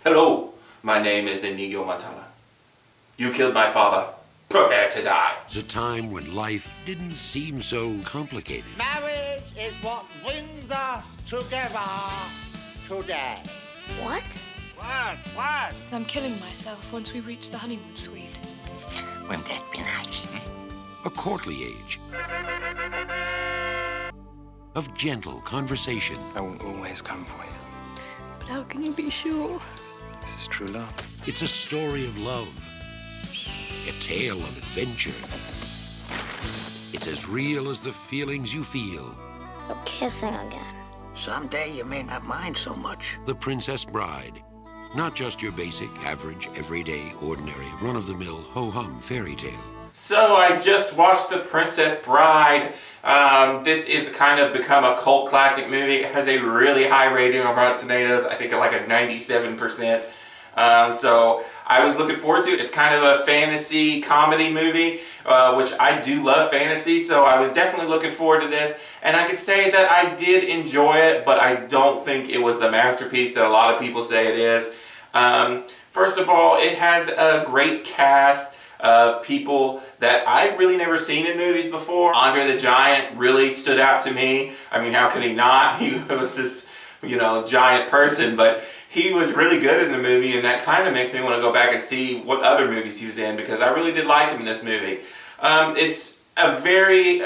Hello, my name is Inigo Montana. You killed my father. Prepare to die. It's a time when life didn't seem so complicated. Marriage is what brings us together today. What? What? I'm killing myself once we reach the honeymoon suite. Wouldn't that be nice? A courtly age of gentle conversation. I will always come for you. But how can you be sure? This is true love. It's a story of love, a tale of adventure. It's as real as the feelings you feel. We're kissing again. Someday you may not mind so much. The Princess Bride. Not just your basic, average, everyday, ordinary, run-of-the-mill, ho-hum fairy tale. So I just watched The Princess Bride. This is kind of become a cult classic movie. It has a really high rating on Rotten Tomatoes. I think like a 97%. So I was looking forward to it. It's kind of a fantasy comedy movie, which I do love fantasy, so I was definitely looking forward to this. And I could say that I did enjoy it, but I don't think it was the masterpiece that a lot of people say it is. First of all, it has a great cast of people that I've really never seen in movies before. Andre the Giant really stood out to me. I mean, how could he not? He was this, giant person, but he was really good in the movie, and that kind of makes me want to go back and see what other movies he was in, because I really did like him in this movie. It's a very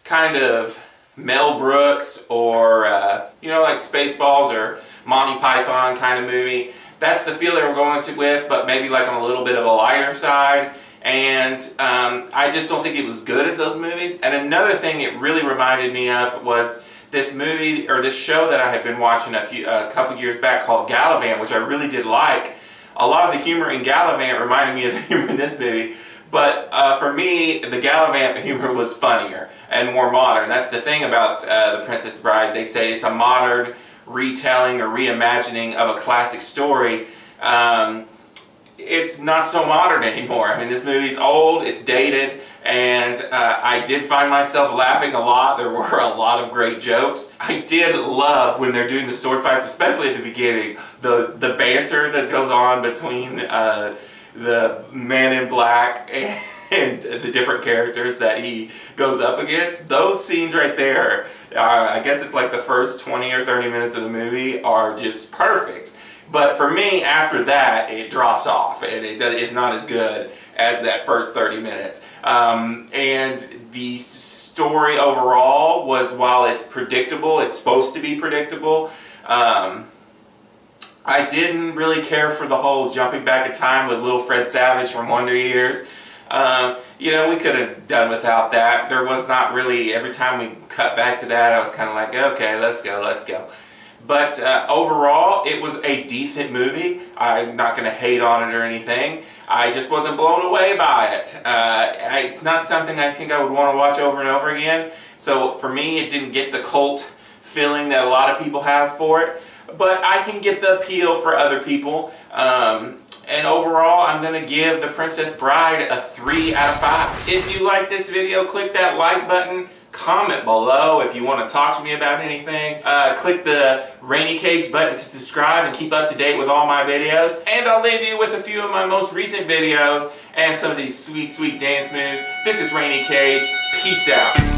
kind of Mel Brooks or, like Spaceballs or Monty Python kind of movie. That's the feel they were going with, but maybe like on a little bit of a lighter side. And I just don't think it was good as those movies. And another thing it really reminded me of was this movie, or this show that I had been watching a couple years back called Gallivant, which I really did like. A lot of the humor in Gallivant reminded me of the humor in this movie. But for me, the Gallivant humor was funnier and more modern. That's the thing about The Princess Bride. They say it's a modern retelling or reimagining of a classic story. It's not so modern anymore. I mean, this movie's old, it's dated, and I did find myself laughing a lot. There were a lot of great jokes. I did love when they're doing the sword fights, especially at the beginning, the banter that goes on between the man in black and the different characters that he goes up against. Those scenes right there, I guess it's like the first 20 or 30 minutes of the movie are just perfect. But for me, after that, it drops off, and it's not as good as that first 30 minutes. And the story overall was, while it's predictable, it's supposed to be predictable, I didn't really care for the whole jumping back in time with little Fred Savage from Wonder Years. We could have done without that. There was not really, every time we cut back to that, I was kind of like, okay, let's go. But overall, it was a decent movie. I'm not going to hate on it or anything. I just wasn't blown away by it. It's not something I think I would want to watch over and over again. So for me, it didn't get the cult feeling that a lot of people have for it. But I can get the appeal for other people. And overall, I'm going to give The Princess Bride a 3 out of 5. If you like this video, click that like button. Comment below if you want to talk to me about anything. Click the Rainy Cage button to subscribe and keep up to date with all my videos. And I'll leave you with a few of my most recent videos and some of these sweet, sweet dance moves. This is Rainy Cage. Peace out.